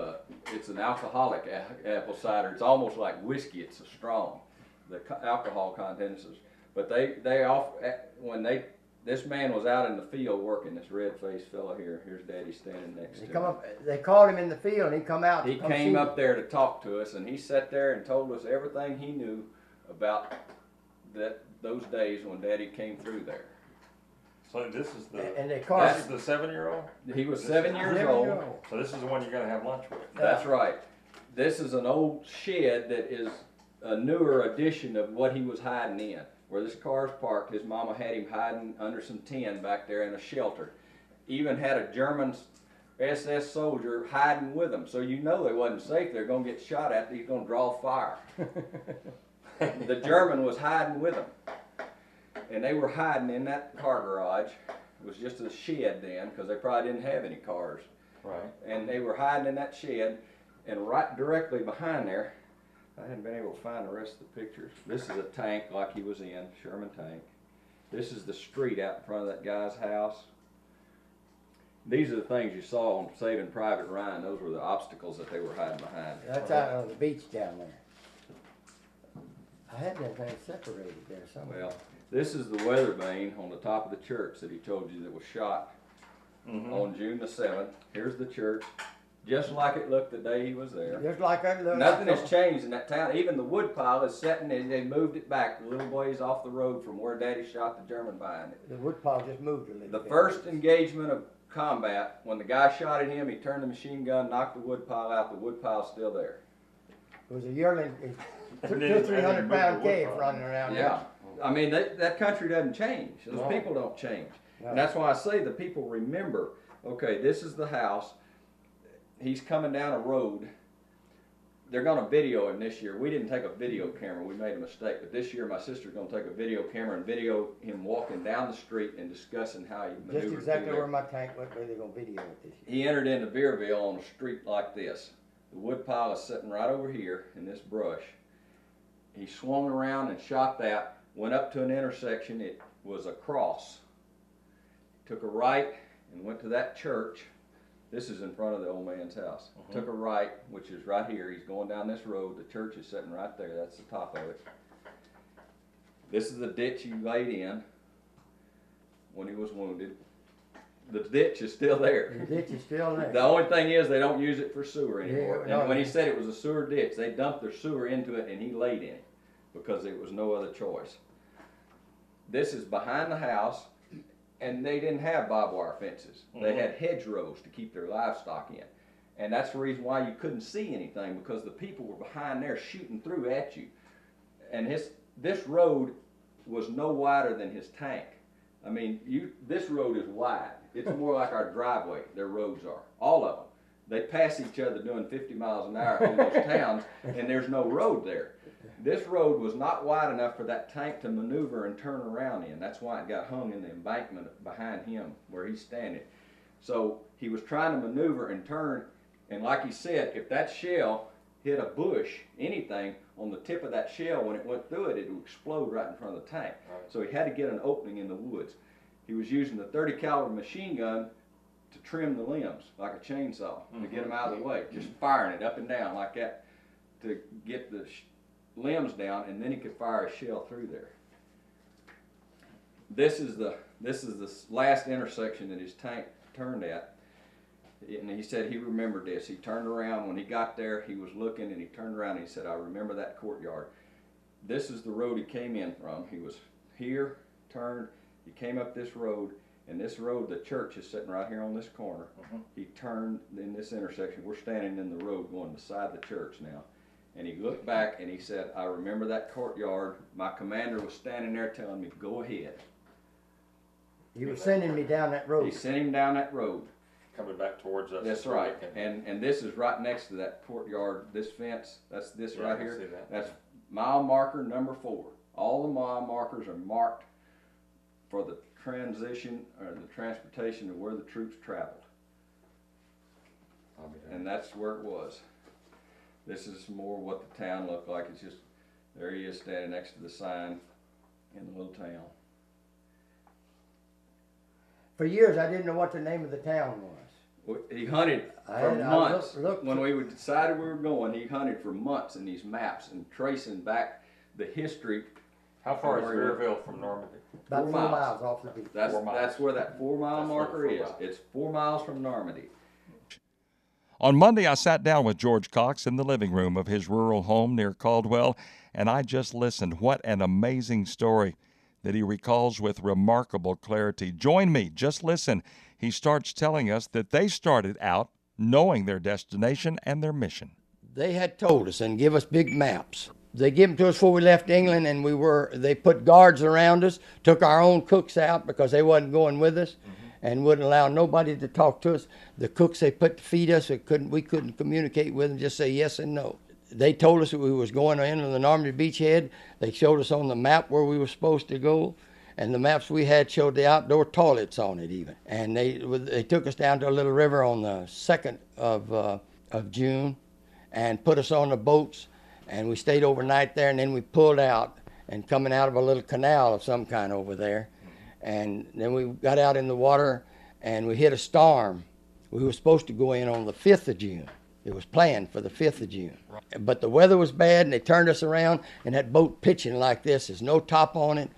it's an alcoholic apple cider. It's almost like whiskey. It's a strong, the alcohol content is. But this man was out in the field working. This red-faced fellow here. Here's Daddy standing next to him. They called him in the field, and he come out. He came up there to talk to us, and he sat there and told us everything he knew about those days when Daddy came through there. So this is the, And they this called is the 7-year-old? He was 7 years old. So this is the one you're gonna have lunch with? That's right. This is an old shed that is a newer edition of what he was hiding in. Where this car's parked, his mama had him hiding under some tin back there in a shelter. Even had a German SS soldier hiding with him. So you know they wasn't safe. They're gonna get shot at. He's gonna draw fire. The German was hiding with them. And they were hiding in that car garage. It was just a shed then, because they probably didn't have any cars. Right. And they were hiding in that shed, and right directly behind there, I hadn't been able to find the rest of the pictures. This is a tank like he was in, Sherman tank. This is the street out in front of that guy's house. These are the things you saw on Saving Private Ryan. Those were the obstacles that they were hiding behind. That's out on the beach down there. I had that thing separated there somewhere. Well, this is the weather vane on the top of the church that he told you that was shot on June the 7th. Here's the church, just like it looked the day he was there. Just like that little. Nothing has changed in that town. Even the wood pile is setting, and they moved it back a little ways off the road from where Daddy shot the German behind it. The wood pile just moved a little The bit. first engagement of combat, when the guy shot at him, he turned the machine gun, knocked the wood pile out. The wood pile's still there. It was a yearling, And then- 200-300 and then pound moved the wood cave pile. running around Yeah. I mean, that country doesn't change. Those No. people don't change. No. And that's why I say the people remember, okay, this is the house. He's coming down a road. They're going to video him this year. We didn't take a video camera. We made a mistake. But this year, my sister's going to take a video camera and video him walking down the street and discussing how he maneuvered Just exactly through where there. my tank went, where they're gonna video it this year. He entered into Veerville on a street like this. The wood pile is sitting right over here in this brush. He swung around and shot that, went up to an intersection. It was a cross. Took a right and went to that church. This is in front of the old man's house. Took a right, which is right here. He's going down this road. The church is sitting right there. That's the top of it. This is the ditch he laid in when he was wounded. The ditch is still there. The ditch is still there. The only thing is they don't use it for sewer anymore. Yeah, no. And when he said it was a sewer ditch, they dumped their sewer into it and he laid in it because there was no other choice. This is behind the house, and they didn't have barbed wire fences. They had hedgerows to keep their livestock in. And that's the reason why you couldn't see anything, because the people were behind there shooting through at you. And this road was no wider than his tank. I mean, this road is wide. It's more like our driveway, their roads are. All of them. They pass each other doing 50 miles an hour through those towns, and there's no road there. This road was not wide enough for that tank to maneuver and turn around in. That's why it got hung in the embankment behind him where he's standing. So he was trying to maneuver and turn, And like he said, if that shell hit a bush, anything on the tip of that shell, when it went through it, it would explode right in front of the tank. Right. So he had to get an opening in the woods. He was using the 30 caliber machine gun to trim the limbs like a chainsaw to get them out of the way, just firing it up and down like that to get the limbs down, and then he could fire a shell through there. This is the last intersection that his tank turned at, and he said he remembered this. He turned around when he got there. He was looking, and he turned around and he said, "I remember that courtyard. This is the road he came in from. He was here, turned, he came up this road, and this road, the church is sitting right here on this corner. He turned in this intersection. We're standing in the road going beside the church now. And he looked back and he said, I remember that courtyard. My commander was standing there telling me, go ahead." He was sending me down that road. He sent him down that road. Coming back towards us. That's right. And this is right next to that courtyard, this fence. That's this Yeah, I right can here. see that. That's mile marker number 4. All the mile markers are marked for the transition or the transportation of where the troops traveled. And that's where it was. This is more what the town looked like. It's just, there he is standing next to the sign in the little town. For years, I didn't know what the name of the town was. He hunted for months. When we decided we were going, he hunted for months in these maps and tracing back the history. How far is Turbiville from Normandy? About 4 4 miles off the beach. That's 4 miles. that's where that 4 mile That's marker where the is. 4 miles. It's 4 miles from Normandy. On Monday, I sat down with George Cox in the living room of his rural home near Caldwell, and I just listened. What an amazing story that he recalls with remarkable clarity. Join me, just listen. He starts telling us that they started out knowing their destination and their mission. They had told us and give us big maps. They gave them to us before we left England, and they put guards around us, took our own cooks out because they wasn't going with us, and wouldn't allow nobody to talk to us. The cooks they put to feed us, we couldn't communicate with them, just say yes and no. They told us that we was going into the Normandy beachhead. They showed us on the map where we were supposed to go, and the maps we had showed the outdoor toilets on it even. And they took us down to a little river on the 2nd of June and put us on the boats, and we stayed overnight there, and then we pulled out and coming out of a little canal of some kind over there. And then we got out in the water and we hit a storm. We were supposed to go in on the 5th of June. It was planned for the 5th of June. But the weather was bad and they turned us around, and that boat pitching like this. There's no top on it.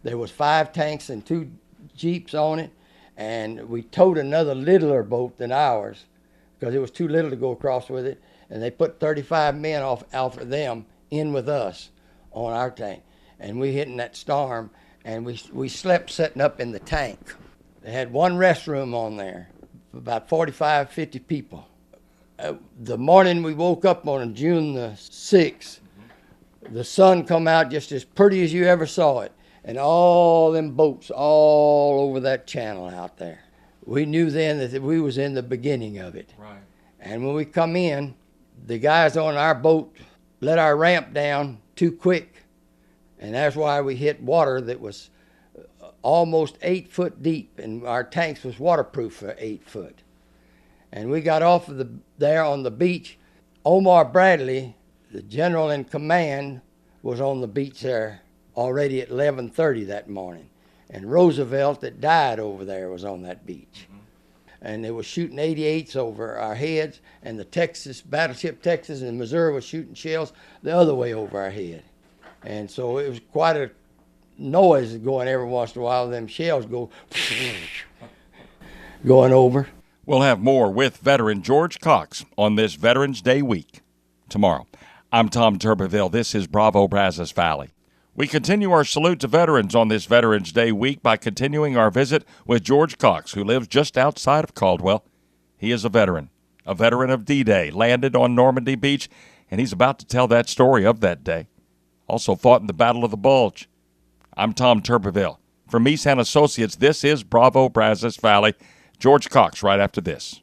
There was 5 tanks and 2 Jeeps on it. And we towed another littler boat than ours because it was too little to go across with it. And they put 35 men off of them in with us on our tank. And we hit in that storm. And we slept sitting up in the tank. They had one restroom on there for about 45, 50 people. The morning we woke up on June the 6th, the sun come out just as pretty as you ever saw it. And all them boats all over that channel out there. We knew then that we was in the beginning of it. Right. And when we come in, the guys on our boat let our ramp down too quick. And that's why we hit water that was almost 8 foot deep, and our tanks was waterproof for 8 foot. And we got off of there on the beach. Omar Bradley, the general in command, was on the beach there already at 11:30 that morning. And Roosevelt, that died over there, was on that beach. And they were shooting 88s over our heads, and the battleship Texas and Missouri was shooting shells the other way over our head. And so it was quite a noise going every once in a while. Them shells going over. We'll have more with veteran George Cox on this Veterans Day week tomorrow. I'm Tom Turbiville. This is Bravo Brazos Valley. We continue our salute to veterans on this Veterans Day week by continuing our visit with George Cox, who lives just outside of Caldwell. He is a veteran of D-Day, landed on Normandy Beach, and he's about to tell that story of that day. Also fought in the Battle of the Bulge. I'm Tom Turbiville. From Meese and Associates, this is Bravo Brazos Valley. George Cox right after this.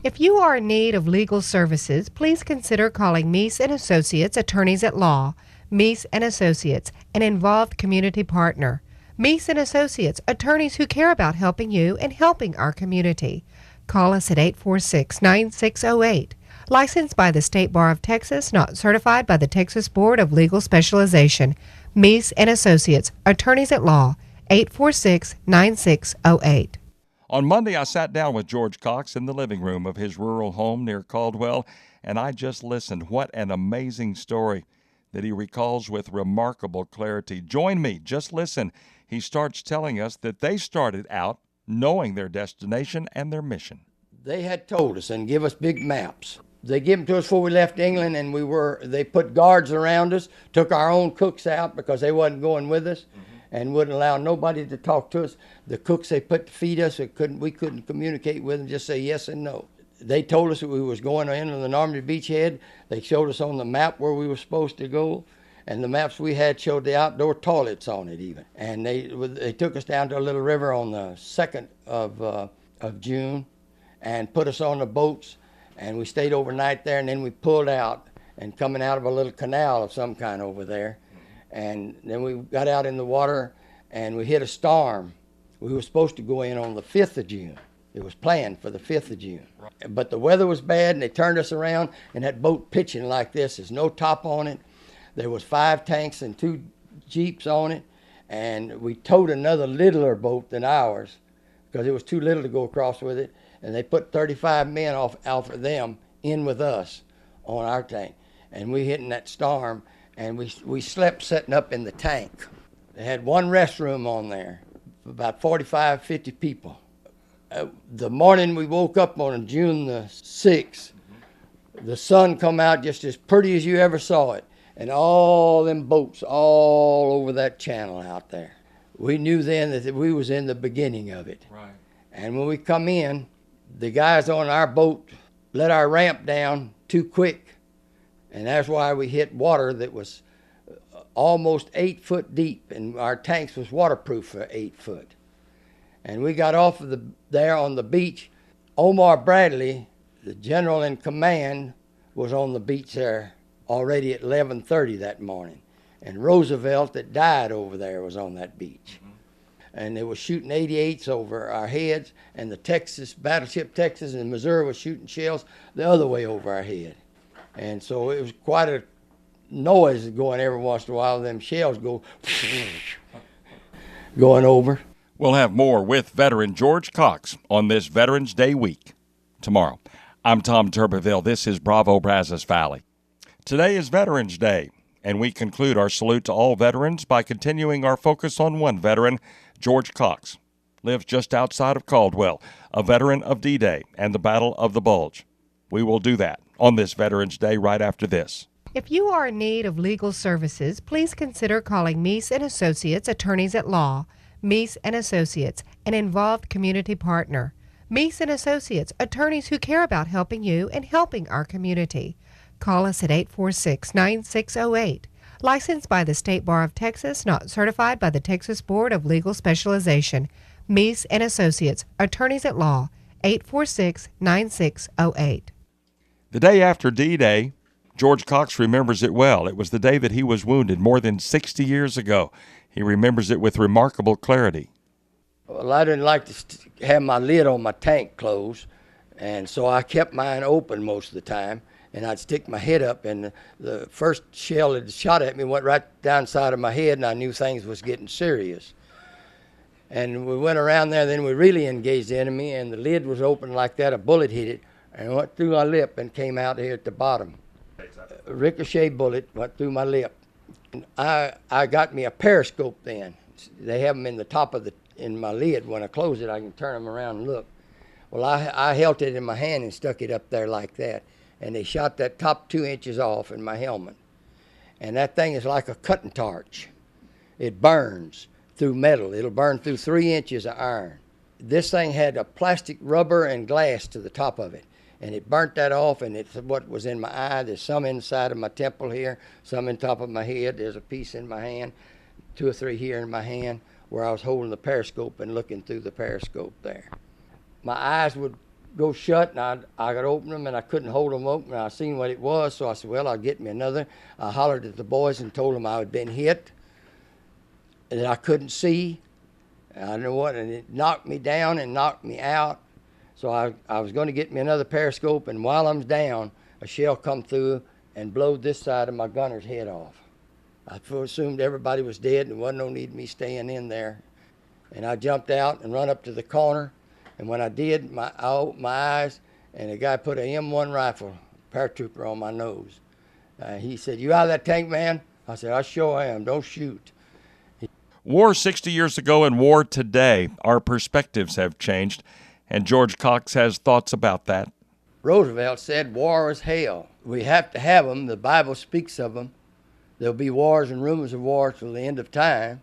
If you are in need of legal services, please consider calling Meese and Associates Attorneys at Law. Meese and Associates, an involved community partner. Meese and Associates, attorneys who care about helping you and helping our community. Call us at 846-9608 Licensed by the State Bar of Texas, not certified by the Texas Board of Legal Specialization. Meese and Associates, Attorneys at Law, 846-9608. On Monday, I sat down with George Cox in the living room of his rural home near Caldwell, and I just listened. What an amazing story that he recalls with remarkable clarity. Join me, just listen. He starts telling us that they started out knowing their destination and their mission. They had told us and give us big maps. They gave them to us before we left England, and they put guards around us, took our own cooks out because they wasn't going with us, and wouldn't allow nobody to talk to us. The cooks they put to feed us, we couldn't communicate with them, just say yes and no. They told us that we was going into the Normandy beachhead. They showed us on the map where we were supposed to go, and the maps we had showed the outdoor toilets on it even. And they took us down to a little river on the 2nd of June and put us on the boats, and we stayed overnight there, and then we pulled out and coming out of a little canal of some kind over there. And then we got out in the water and we hit a storm. We were supposed to go in on the 5th of June. It was planned for the 5th of June. But the weather was bad and they turned us around, and that boat pitching like this, there's no top on it. There was 5 tanks and 2 Jeeps on it, and we towed another littler boat than ours because it was too little to go across with it, and they put 35 men off of them in with us on our tank. And we hit in that storm, and we slept setting up in the tank. They had one restroom on there for about 45, 50 people. The morning we woke up on June the 6th, the sun come out just as pretty as you ever saw it, and all them boats all over that channel out there. We knew then that we was in the beginning of it. Right. And when we come in, the guys on our boat let our ramp down too quick, and that's why we hit water that was almost 8 foot deep, and our tanks was waterproof for 8 foot. And we got off of there on the beach. Omar Bradley, the general in command, was on the beach there already at 11:30 that morning. And Roosevelt, that died over there, was on that beach. And they were shooting 88s over our heads, and the battleship Texas and Missouri was shooting shells the other way over our head. And so it was quite a noise going every once in a while. Them shells going over. We'll have more with veteran George Cox on this Veterans Day week tomorrow. I'm Tom Turbiville. This is Bravo Brazos Valley. Today is Veterans Day, and we conclude our salute to all veterans by continuing our focus on one veteran, George Cox. Lives just outside of Caldwell, a veteran of D-Day and the Battle of the Bulge. We will do that on this Veterans Day right after this. If you are in need of legal services, please consider calling Meese and Associates, Attorneys at Law. Meese and Associates, an involved community partner. Meese and Associates, attorneys who care about helping you and helping our community. Call us at 846-9608. Licensed by the State Bar of Texas, not certified by the Texas Board of Legal Specialization. Meese and Associates, Attorneys at Law, 846-9608. The day after D-Day, George Cox remembers it well. It was the day that he was wounded more than 60 years ago. He remembers it with remarkable clarity. Well, I didn't like to have my lid on my tank closed, and so I kept mine open most of the time, and I'd stick my head up, and the first shell that shot at me went right down side of my head, and I knew things was getting serious. And we went around there, then we really engaged the enemy, and the lid was open like that. A bullet hit it and went through my lip and came out here at the bottom. A ricochet bullet went through my lip. I got me a periscope then. They have them in the top of in my lid. When I close it, I can turn them around and look. Well, I held it in my hand and stuck it up there like that, and they shot that top 2 inches off in my helmet. And that thing is like a cutting torch. It burns through metal. It'll burn through 3 inches of iron. This thing had a plastic rubber and glass to the top of it, and it burnt that off, and it's what was in my eye. There's some inside of my temple here, some in top of my head. There's a piece in my hand, 2 or 3 here in my hand, where I was holding the periscope and looking through the periscope there. My eyes would go shut, and I could open them, and I couldn't hold them open. I seen what it was, so I said, well, I'll get me another. I hollered at the boys and told them I had been hit, and that I couldn't see. I don't know what, and it knocked me down and knocked me out. So I was going to get me another periscope, and while I'm down, a shell come through and blowed this side of my gunner's head off. I assumed everybody was dead and there wasn't no need of me staying in there. And I jumped out and run up to the corner. And when I did, I opened my eyes, and the guy put a M1 rifle, paratrooper, on my nose. He said, "You out of that tank, man?" I said, "I sure am. Don't shoot." War 60 years ago and war today, our perspectives have changed, and George Cox has thoughts about that. Roosevelt said war is hell. We have to have them. The Bible speaks of them. There'll be wars and rumors of wars till the end of time.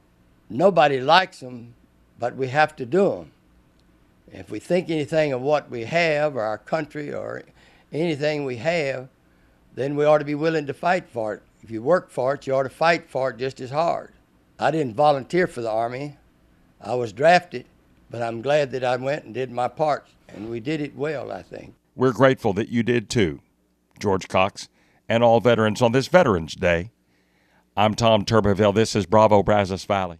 Nobody likes them, but we have to do them. If we think anything of what we have, or our country, or anything we have, then we ought to be willing to fight for it. If you work for it, you ought to fight for it just as hard. I didn't volunteer for the Army. I was drafted, but I'm glad that I went and did my part, and we did it well, I think. We're grateful that you did too, George Cox, and all veterans on this Veterans Day. I'm Tom Turbiville. This is Bravo Brazos Valley.